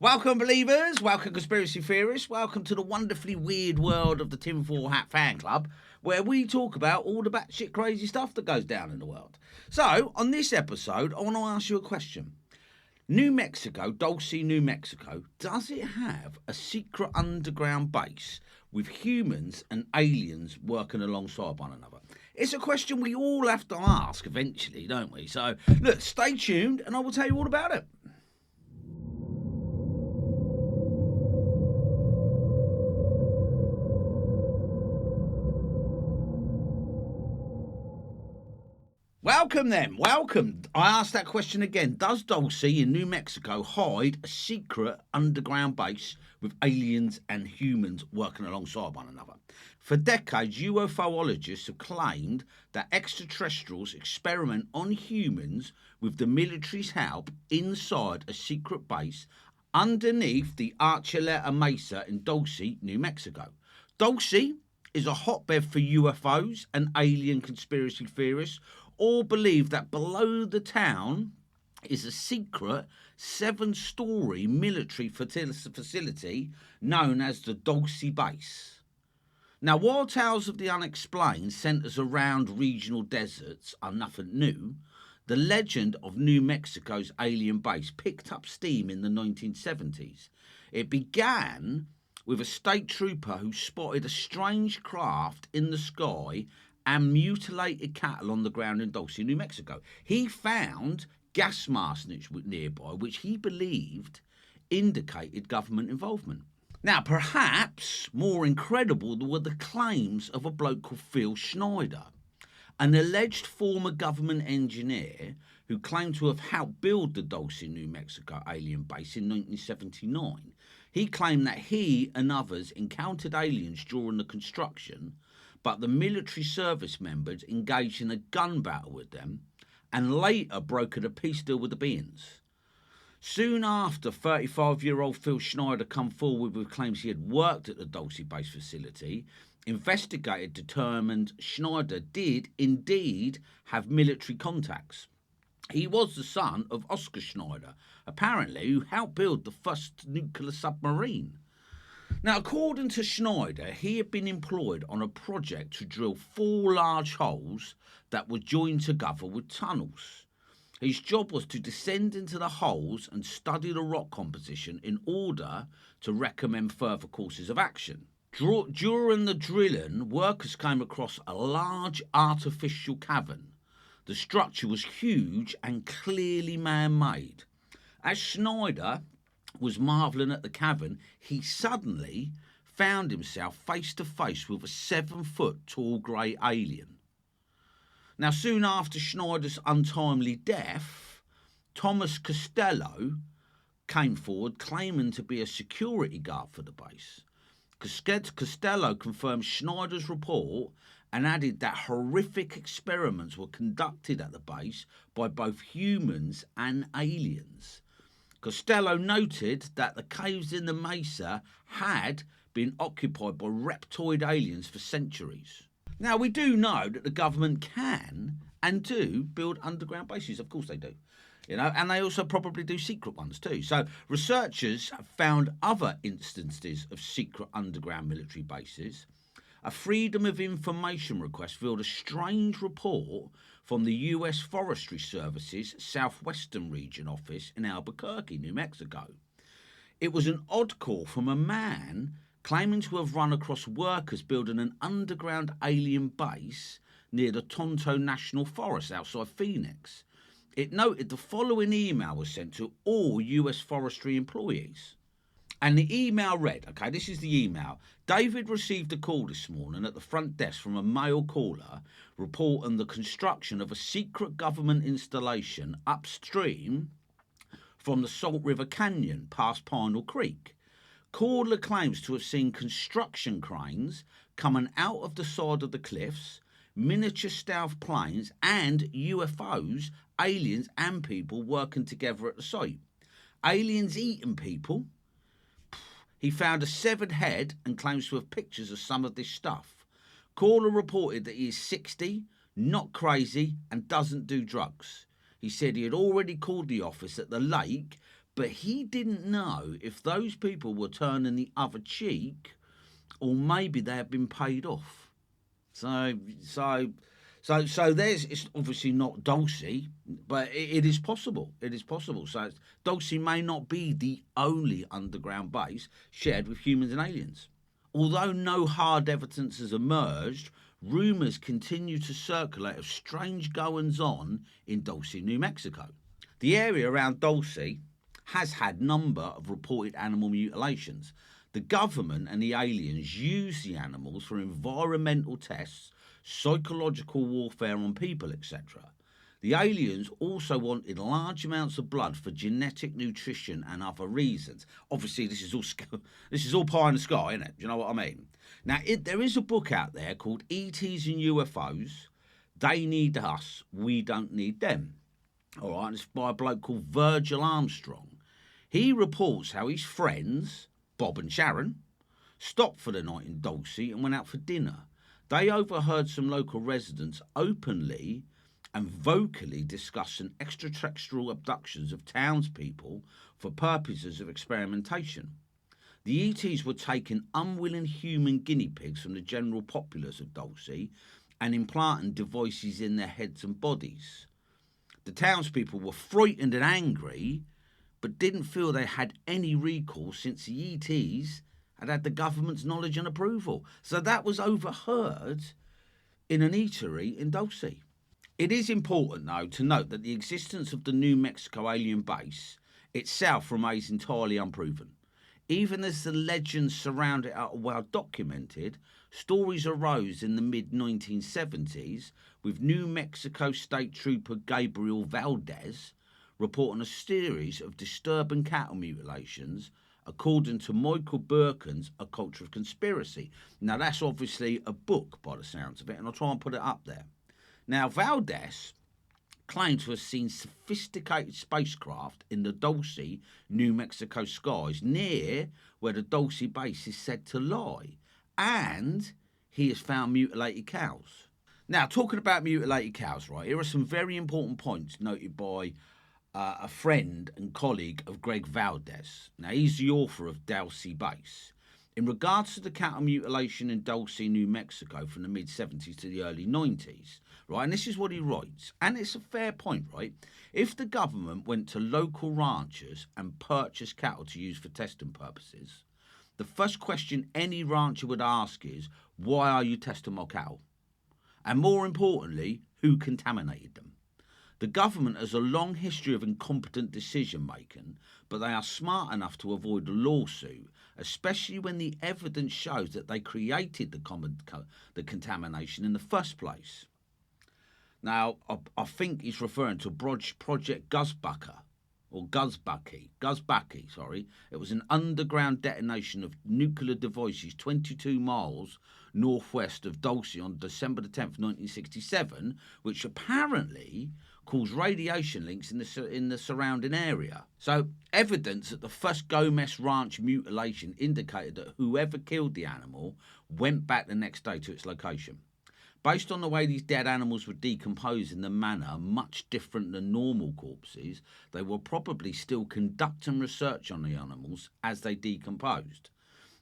Welcome, believers. Welcome, conspiracy theorists. Welcome to the wonderfully weird world of the Tinfoil Hat Fan Club, where we talk about all the batshit crazy stuff that goes down in the world. So, on this episode, I want to ask you a question. New Mexico, Dulce, New Mexico, does it have a secret underground base with humans and aliens working alongside one another? It's a question we all have to ask eventually, don't we? So, look, stay tuned and I will tell you all about it. Welcome then, welcome. I asked that question again. Does Dulce in New Mexico hide a secret underground base with aliens and humans working alongside one another? For decades, UFOologists have claimed that extraterrestrials experiment on humans with the military's help inside a secret base underneath the Archuleta Mesa in Dulce, New Mexico. Dulce is a hotbed for UFOs and alien conspiracy theorists. All believe that below the town is a secret 7-story military facility known as the Dulce Base. Now, while tales of the unexplained centres around regional deserts are nothing new, the legend of New Mexico's alien base picked up steam in the 1970s. It began with a state trooper who spotted a strange craft in the sky and mutilated cattle on the ground in Dulce, New Mexico. He found gas masks nearby, which he believed indicated government involvement. Now, perhaps more incredible were the claims of a bloke called Phil Schneider, an alleged former government engineer who claimed to have helped build the Dulce, New Mexico alien base in 1979. He claimed that he and others encountered aliens during the construction, but the military service members engaged in a gun battle with them and later brokered a peace deal with the beings. Soon after, 35-year-old Phil Schneider come forward with claims he had worked at the Dulce base facility. Investigators determined Schneider did indeed have military contacts. He was the son of Oscar Schneider, apparently, who helped build the first nuclear submarine. Now, according to Schneider, he had been employed on a project to drill 4 large holes that were joined together with tunnels. His job was to descend into the holes and study the rock composition in order to recommend further courses of action. During the drilling, workers came across a large artificial cavern. The structure was huge and clearly man-made. As Schneider was marvelling at the cavern, he suddenly found himself face to face with a 7-foot tall grey alien. Now, soon after Schneider's untimely death, Thomas Costello came forward claiming to be a security guard for the base. Costello confirmed Schneider's report and added that horrific experiments were conducted at the base by both humans and aliens. Costello noted that the caves in the mesa had been occupied by reptoid aliens for centuries. Now, we do know that the government can and do build underground bases. Of course they do. And they also probably do secret ones too. So researchers have found other instances of secret underground military bases. A Freedom of Information request revealed a strange report from the U.S. Forestry Service's Southwestern Region office in Albuquerque, New Mexico. It was an odd call from a man claiming to have run across workers building an underground alien base near the Tonto National Forest outside Phoenix. It noted the following email was sent to all U.S. forestry employees. And the email read, okay, this is the email. David received a call this morning at the front desk from a male caller reporting the construction of a secret government installation upstream from the Salt River Canyon past Pinal Creek. Caller claims to have seen construction cranes coming out of the side of the cliffs, miniature stealth planes and UFOs, aliens and people working together at the site. Aliens eating people. He found a severed head and claims to have pictures of some of this stuff. Caller reported that he is 60, not crazy, and doesn't do drugs. He said he had already called the office at the lake, But he didn't know if those people were turning the other cheek or maybe they had been paid off. So there's, it's obviously not Dulce, but it is possible. It is possible. So Dulce may not be the only underground base shared with humans and aliens. Although no hard evidence has emerged, rumours continue to circulate of strange goings on in Dulce, New Mexico. The area around Dulce has had a number of reported animal mutilations. The government and the aliens use the animals for environmental tests, psychological warfare on people, etc. The aliens also wanted large amounts of blood for genetic nutrition and other reasons. Obviously, this is all pie in the sky, isn't it? Do you know what I mean? Now, there is a book out there called ETs and UFOs. They need us, we don't need them. All right, and it's by a bloke called Virgil Armstrong. He reports how his friends, Bob and Sharon, stopped for the night in Dulce and went out for dinner. They overheard some local residents openly and vocally discussing extraterrestrial abductions of townspeople for purposes of experimentation. The ETs were taking unwilling human guinea pigs from the general populace of Dulce and implanting devices in their heads and bodies. The townspeople were frightened and angry, but didn't feel they had any recourse since the ETs had the government's knowledge and approval. So that was overheard in an eatery in Dulce. It is important, though, to note that the existence of the New Mexico alien base itself remains entirely unproven. Even as the legends surrounding it are well documented, stories arose in the mid-1970s with New Mexico State Trooper Gabriel Valdez reporting a series of disturbing cattle mutilations according to Michael Birkin's A Culture of Conspiracy. Now, that's obviously a book by the sounds of it, and I'll try and put it up there. Now, Valdez claimed to have seen sophisticated spacecraft in the Dulce, New Mexico skies near where the Dulce base is said to lie, and he has found mutilated cows. Now, talking about mutilated cows, right, here are some very important points noted by a friend and colleague of Greg Valdez. Now, he's the author of Dulce Base. In regards to the cattle mutilation in Dulce, New Mexico from the mid-70s to the early 90s, right, and this is what he writes, and it's a fair point, right? If the government went to local ranchers and purchased cattle to use for testing purposes, the first question any rancher would ask is, why are you testing my cattle? And more importantly, who contaminated them? The government has a long history of incompetent decision-making, but they are smart enough to avoid a lawsuit, especially when the evidence shows that they created the contamination in the first place. Now, I think he's referring to Project Guzbaki, sorry. It was an underground detonation of nuclear devices 22 miles northwest of Dulce on December the 10th, 1967, which apparently caused radiation leaks in the surrounding area. So evidence at the first Gomez Ranch mutilation indicated that whoever killed the animal went back the next day to its location. Based on the way these dead animals were decomposed in a manner much different than normal corpses, they were probably still conducting research on the animals as they decomposed.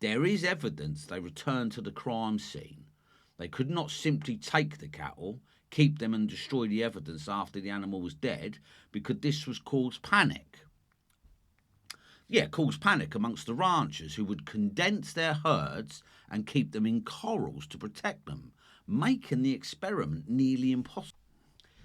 There is evidence they returned to the crime scene. They could not simply take the cattle, keep them and destroy the evidence after the animal was dead, because this was cause panic. Cause panic amongst the ranchers who would condense their herds and keep them in corrals to protect them, making the experiment nearly impossible.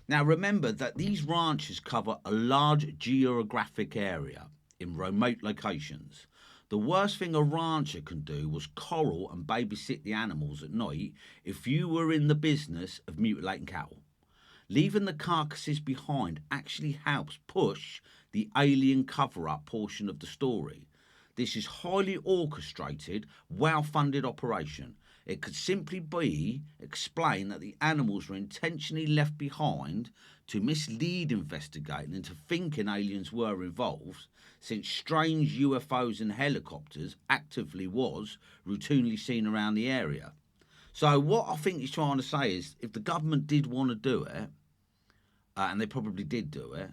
Now remember that these ranches cover a large geographic area in remote locations. The worst thing a rancher can do was corral and babysit the animals at night if you were in the business of mutilating cattle. Leaving the carcasses behind actually helps push the alien cover-up portion of the story. This is highly orchestrated, well-funded operation. It could simply explain that the animals were intentionally left behind to mislead investigators into thinking aliens were involved, since strange UFOs and helicopters actively was routinely seen around the area. So what I think he's trying to say is, if the government did want to do it, and they probably did do it,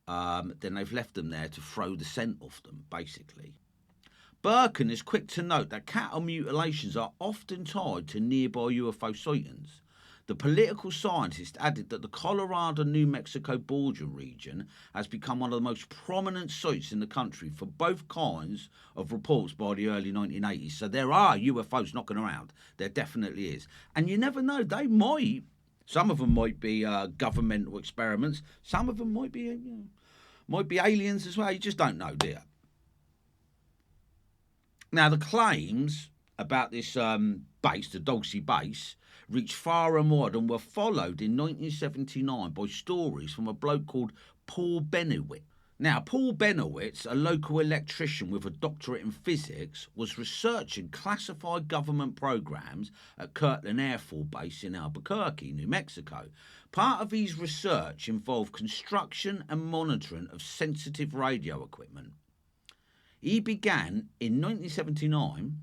then they've left them there to throw the scent off them, basically. Birkin is quick to note that cattle mutilations are often tied to nearby UFO sightings. The political scientist added that the Colorado, New Mexico border region has become one of the most prominent sites in the country for both kinds of reports by the early 1980s. So there are UFOs knocking around. There definitely is. And you never know, some of them might be governmental experiments. Some of them might be aliens as well. You just don't know, do you? Now, the claims about this base, the Dulce base, reached far and wide and were followed in 1979 by stories from a bloke called Paul Benowitz. Now, Paul Benowitz, a local electrician with a doctorate in physics, was researching classified government programs at Kirtland Air Force Base in Albuquerque, New Mexico. Part of his research involved construction and monitoring of sensitive radio equipment. In 1979,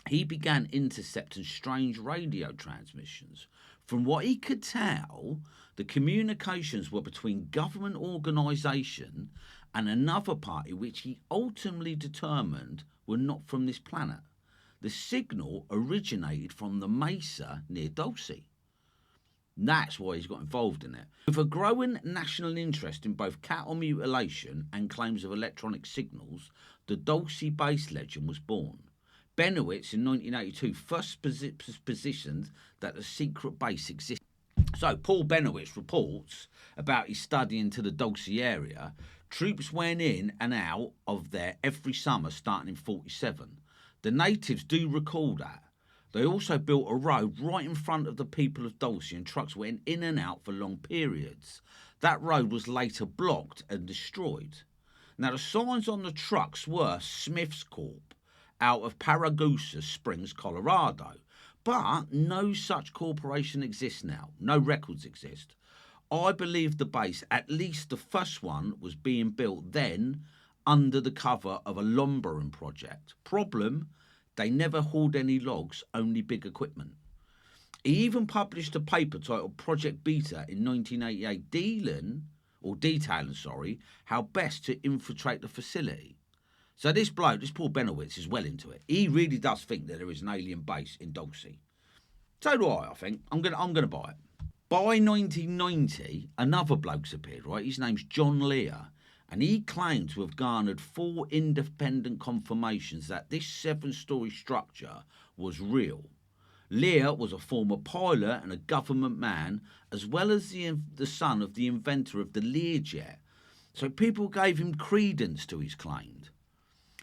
he began intercepting strange radio transmissions. From what he could tell, the communications were between government organisation and another party which he ultimately determined were not from this planet. The signal originated from the mesa near Dulce. That's why he's got involved in it. With a growing national interest in both cattle mutilation and claims of electronic signals, the Dulce base legend was born. Benowitz in 1982 first positioned that the secret base existed. So Paul Benowitz reports about his study into the Dulce area. Troops went in and out of there every summer starting in 1947. The natives do recall that. They also built a road right in front of the people of Dulce and trucks went in and out for long periods. That road was later blocked and destroyed. Now the signs on the trucks were Smith's Corp out of Paragusa Springs, Colorado. But no such corporation exists now. No records exist. I believe the base, at least the first one, was being built then under the cover of a lumbering project. Problem, they never hauled any logs, only big equipment. He even published a paper titled Project Beta in 1988 detailing how best to infiltrate the facility. So this bloke, this Paul Benowitz, is well into it. He really does think that there is an alien base in Dulce. So do I think. I'm gonna buy it. By 1990, another bloke's appeared, right? His name's John Lear, and he claimed to have garnered 4 independent confirmations that this 7-story structure was real. Lear was a former pilot and a government man, as well as the son of the inventor of the Learjet. So people gave him credence to his claims.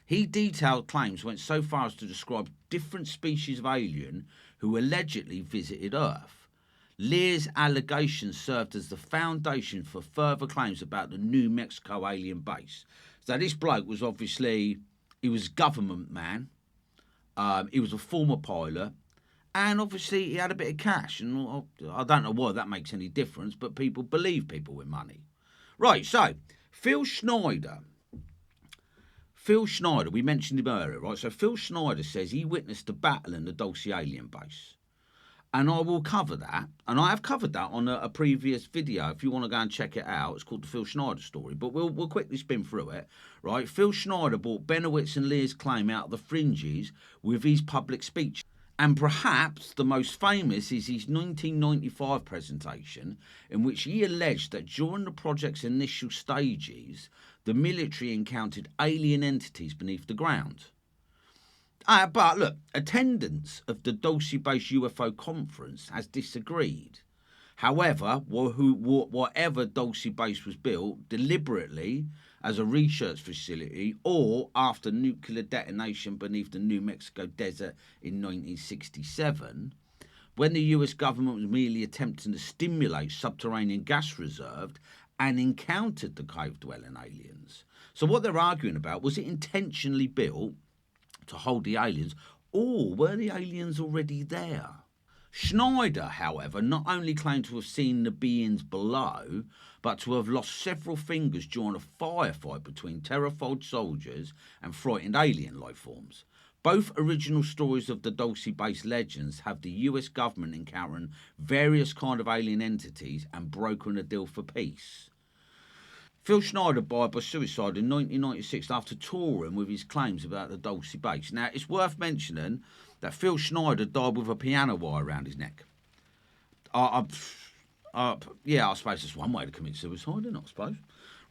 He detailed claims went so far as to describe different species of alien who allegedly visited Earth. Lear's allegations served as the foundation for further claims about the New Mexico alien base. So this bloke was he was a government man, he was a former pilot, and obviously he had a bit of cash. And I don't know why that makes any difference, but people believe people with money. Right, so Phil Schneider, we mentioned him earlier, right? So Phil Schneider says he witnessed the battle in the Dulce alien base. And I will cover that. And I have covered that on a previous video. If you want to go and check it out, it's called the Phil Schneider story. But we'll quickly spin through it, right? Phil Schneider brought Benowitz and Lear's claim out of the fringes with his public speech. And perhaps the most famous is his 1995 presentation, in which he alleged that during the project's initial stages, the military encountered alien entities beneath the ground. But look, attendance of the Dulce-based UFO conference has disagreed. However, whatever Dulce base was built deliberately as a research facility or after nuclear detonation beneath the New Mexico desert in 1967, when the US government was merely attempting to stimulate subterranean gas reserves and encountered the cave-dwelling aliens. So what they're arguing about, was it intentionally built to hold the aliens, or were the aliens already there? Schneider, however, not only claimed to have seen the beings below, but to have lost several fingers during a firefight between terrified soldiers and frightened alien life forms. Both original stories of the Dulce-based legends have the US government encountering various kind of alien entities and brokering a deal for peace. Phil Schneider died by suicide in 1996 after touring with his claims about the Dulce bass. Now, it's worth mentioning that Phil Schneider died with a piano wire around his neck. Yeah, I suppose that's one way to commit suicide, isn't it, I suppose?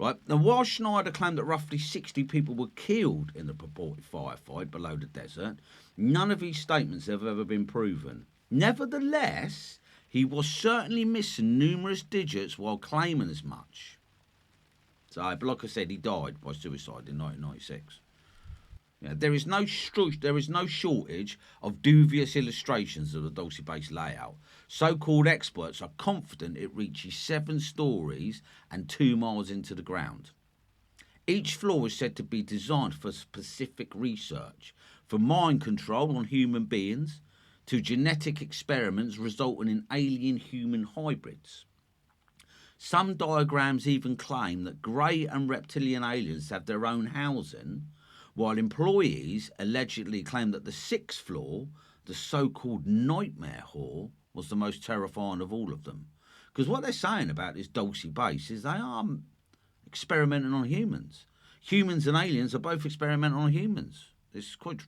Right. Now, while Schneider claimed that roughly 60 people were killed in the purported firefight below the desert, none of his statements have ever been proven. Nevertheless, he was certainly missing numerous digits while claiming as much. So, but like I said, he died by suicide in 1996. Yeah, there is no shortage of dubious illustrations of the Dulce bass layout. So-called experts are confident it reaches 7 stories and 2 miles into the ground. Each floor is said to be designed for specific research, from mind control on human beings to genetic experiments resulting in alien-human hybrids. Some diagrams even claim that grey and reptilian aliens have their own housing, while employees allegedly claim that the 6th floor, the so-called nightmare hall, was the most terrifying of all of them. Because what they're saying about this Dulce bass is they are experimenting on humans. Humans and aliens are both experimenting on humans. It's quite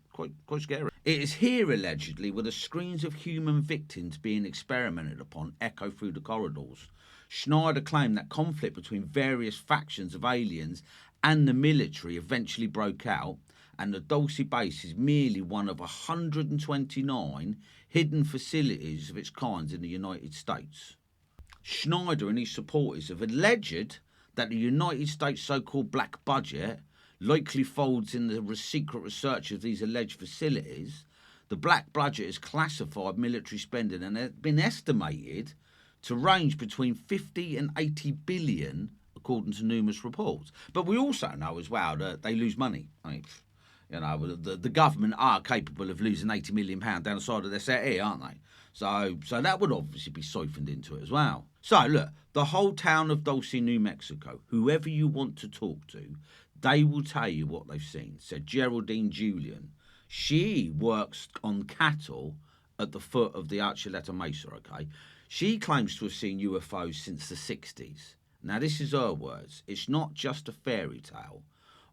scary. It is here, allegedly, where the screens of human victims being experimented upon echo through the corridors. Schneider claimed that conflict between various factions of aliens and the military eventually broke out, and the Dulce bass is merely one of 129 hidden facilities of its kind in the United States. Schneider and his supporters have alleged that the United States so-called black budget likely folds in the secret research of these alleged facilities. The black budget has classified military spending and has been estimated to range between 50 and 80 billion, according to numerous reports. But we also know as well that they lose money. I mean, you know, the government are capable of losing £80 million down the side of their settee, aren't they? So that would obviously be siphoned into it as well. So look, the whole town of Dulce, New Mexico, whoever you want to talk to, they will tell you what they've seen, said Geraldine Julian. She works on cattle at the foot of the Archuleta Mesa, okay? She claims to have seen UFOs since the 60s. Now, this is her words. It's not just a fairy tale.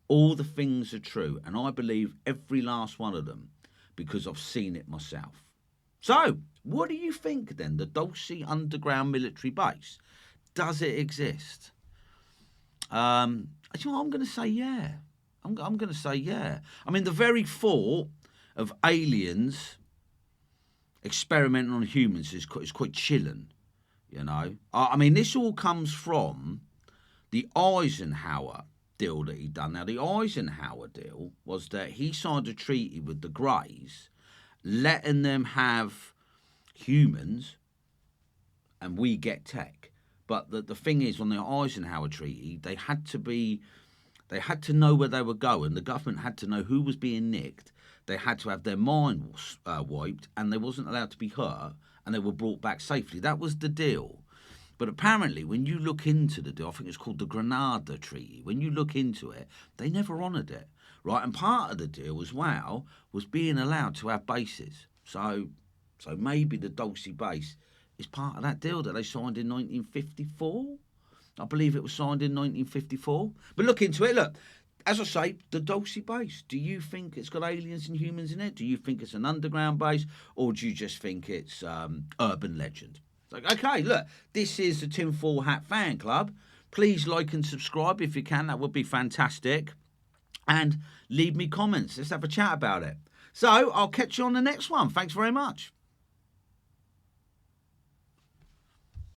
All the things are true, and I believe every last one of them because I've seen it myself. So, what do you think then? The Dulce underground military base, does it exist? I'm going to say yeah. I'm going to say yeah. I mean, the very thought of aliens experimenting on humans is quite chilling, you know. I mean, this all comes from the Eisenhower deal that he'd done. Now, the Eisenhower deal was that he signed a treaty with the Greys, letting them have humans and we get tech. But the thing is, on the Eisenhower treaty, they had to know where they were going. The government had to know who was being nicked. They had to have their mind wiped, and they wasn't allowed to be hurt, and they were brought back safely. That was the deal. But apparently, when you look into the deal, I think it's called the Grenada Treaty, when you look into it, they never honoured it, right? And part of the deal as well was being allowed to have bases. So maybe the Dulce base is part of that deal that they signed in 1954. I believe it was signed in 1954. But look into it, look. As I say, the Dulce base, do you think it's got aliens and humans in it? Do you think it's an underground base? Or do you just think it's urban legend? Okay, look, this is the Tinfoil Hat Fan Club. Please like and subscribe if you can. That would be fantastic. And leave me comments. Let's have a chat about it. So I'll catch you on the next one. Thanks very much.